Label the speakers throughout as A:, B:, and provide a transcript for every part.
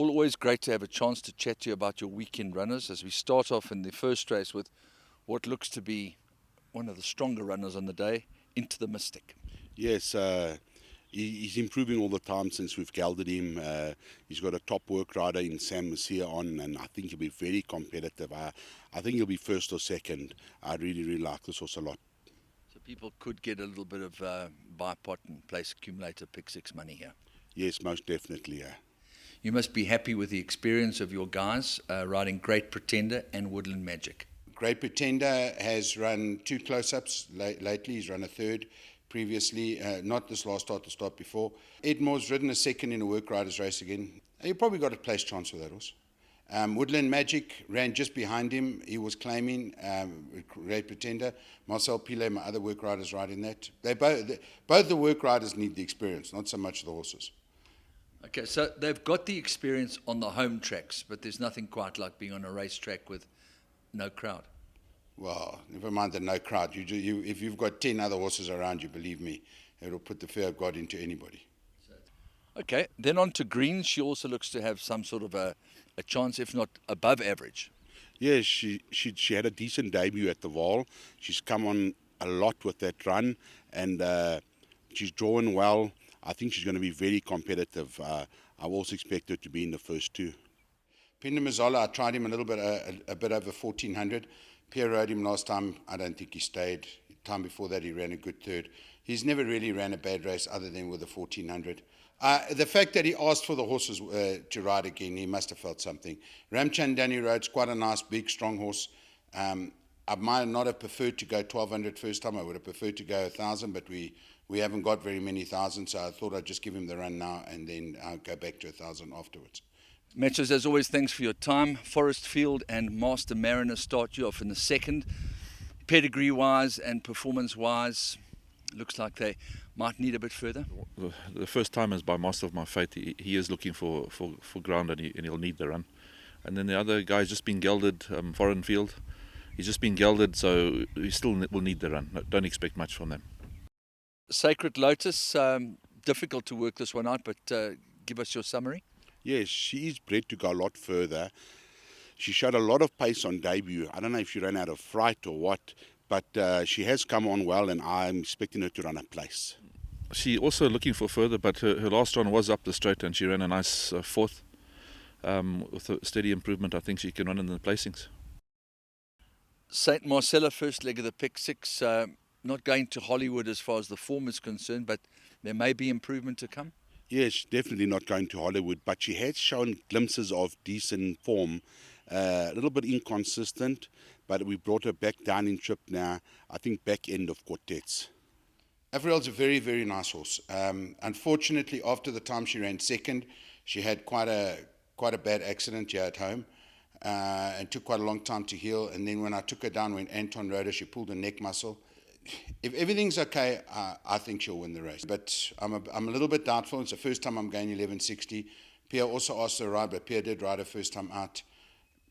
A: Paul, always great to have a chance to chat to you about your weekend runners as we start off in the first race with what looks to be one of the stronger runners on the day, INTOTHEMYSTIC.
B: Yes, he's improving all the time since we've gelded him. He's got a top work rider in Saint Marcell'a on, and I think he'll be very competitive. I think he'll be first or second. I really, really like this horse a lot.
A: So people could get a little bit of buy pot and place accumulator pick six money here.
B: Yes, most definitely, yeah.
A: You must be happy with the experience of your guys riding Great Pretender and Woodland Magic.
C: Great Pretender has run 2 close-ups lately. He's run a third previously, not this last start, the start before. Edmore's ridden a second in a work riders race again. He probably got a place chance with that horse. Woodland Magic ran just behind him. He was claiming Great Pretender. Marcel Pile, my other work riders, riding that. Both the work riders need the experience, not so much the horses.
A: Okay, so they've got the experience on the home tracks, but there's nothing quite like being on a racetrack with no crowd.
C: Well, never mind the no crowd. If you've got 10 other horses around you, believe me, it'll put the fear of God into anybody.
A: Okay, then on to Greens. She also looks to have some sort of a chance, if not above average.
B: Yes, she had a decent debut at the Vaal. She's come on a lot with that run, and she's drawn well. I think she's going to be very competitive. I also expect her to be in the first 2.
C: PHINDA MZALA, I tried him a little bit, a bit over 1400. Pierre rode him last time. I don't think he stayed. The time before that, he ran a good third. He's never really ran a bad race other than with the 1400. The fact that he asked for the horses to ride again, he must have felt something. RAMCHANDANI rode's quite a nice, big, strong horse. I might not have preferred to go 1200 first time. I would have preferred to go 1000, but we haven't got very many thousands, so I thought I'd just give him the run now and then go back to 1000 afterwards.
A: Matches, as always, thanks for your time. Forest Field and Master Mariner start you off in the second. Pedigree-wise and performance-wise, looks like they might need a bit further.
D: The first time is by Master of My Fate. He is looking for ground, and he'll need the run. And then the other guy's just been gelded, Foreign Field. He's just been gelded, so he still will need the run. Don't expect much from them.
A: Sacred Lotus, difficult to work this one out, but give us your summary.
B: Yes, she is bred to go a lot further. She showed a lot of pace on debut. I don't know if she ran out of fright or what, but she has come on well, and I'm expecting her to run a place.
D: She also looking for further, but her last run was up the straight, and she ran a nice fourth. With a steady improvement, I think she can run in the placings.
A: SAINT MARCELLA, first leg of the pick six, not going to Hollywood as far as the form is concerned, but there may be improvement to come.
B: Yes, definitely not going to Hollywood, but she has shown glimpses of decent form. A little bit inconsistent, but we brought her back down in trip now, I think back end of quartets.
C: AFRIEL's a very, very nice horse. Unfortunately, after the time she ran second, she had quite a bad accident here at home, and took quite a long time to heal. And then when I took her down, when Anton rode her, she pulled a neck muscle. If everything's okay, I think she'll win the race. But I'm a little bit doubtful. It's the first time I'm going 1160. Pierre also asked her to ride, but Pierre did ride her first time out.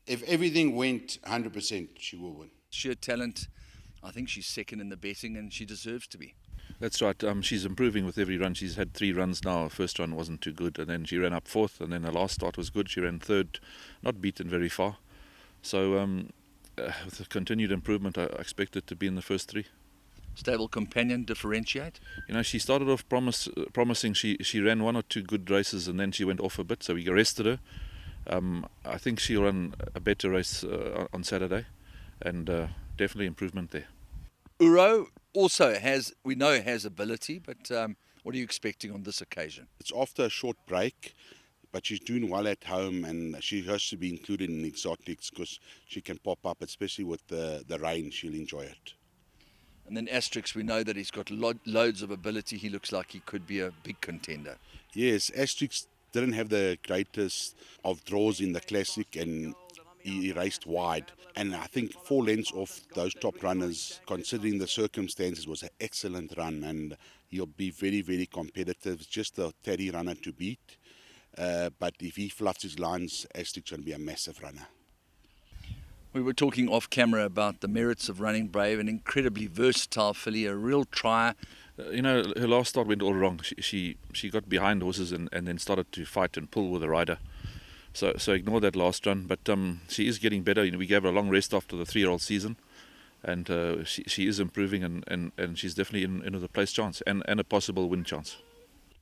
C: If everything went 100%, she will win.
A: Sheer talent. I think she's second in the betting, and she deserves to be.
D: That's right. She's improving with every run. She's had 3 runs now. Her first run wasn't too good, and then she ran up fourth, and then her last start was good. She ran third, not beaten very far. So with the continued improvement, I expect it to be in the first 3.
A: Stable companion, differentiate?
D: You know, she started off promising. She ran 1 or 2 good races, and then she went off a bit, so we arrested her. I think she'll run a better race on Saturday, and definitely improvement there.
A: Uro also has ability, but what are you expecting on this occasion?
B: It's after a short break, but she's doing well at home, and she has to be included in exotics because she can pop up, especially with the rain. She'll enjoy it.
A: And then ASTRIX, we know that he's got loads of ability. He looks like he could be a big contender.
B: Yes, ASTRIX didn't have the greatest of draws in the Classic, and he raced wide. And I think 4 lengths off those top runners, considering the circumstances, was an excellent run. And he'll be very, very competitive. It's just a steady runner to beat. But if he fluffs his lines, ASTRIX will be a massive runner.
A: We were talking off camera about the merits of running Brave, an incredibly versatile filly, a real trier.
D: You know, her last start went all wrong. She got behind horses and then started to fight and pull with the rider. So ignore that last run. But she is getting better. We gave her a long rest after the 3-year-old season, and she is improving, and she's definitely in the place chance and a possible win chance.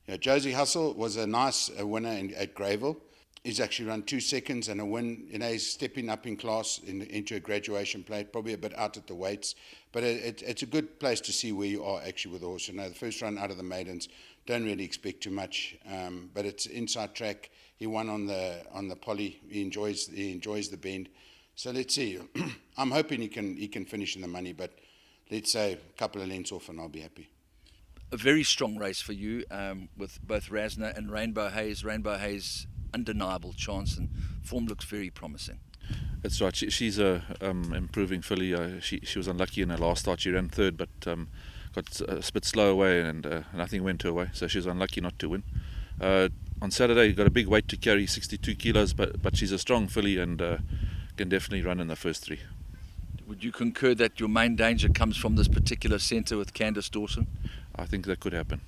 C: Yeah, JOZI Hustle was a nice winner at Greyville. He's actually run 2 seconds and a win. He's stepping up in class into a graduation plate, probably a bit out at the weights. But it's a good place to see where you are actually with the horse. The first run out of the maidens, don't really expect too much. But it's inside track. He won on the poly. He enjoys the bend. So let's see. I'm hoping he can finish in the money, but let's say a couple of lengths off and I'll be happy.
A: A very strong race for you with both Rasna and Rainbow Haze. Rainbow Haze, undeniable chance, and form looks very promising.
D: That's right. She's a improving filly. She was unlucky in her last start. She ran third, but got a bit slow away, and nothing went her way. So she was unlucky not to win. On Saturday, got a big weight to carry, 62 kilos, but she's a strong filly and can definitely run in the first 3.
A: Would you concur that your main danger comes from this particular centre with Candice Dawson?
D: I think that could happen.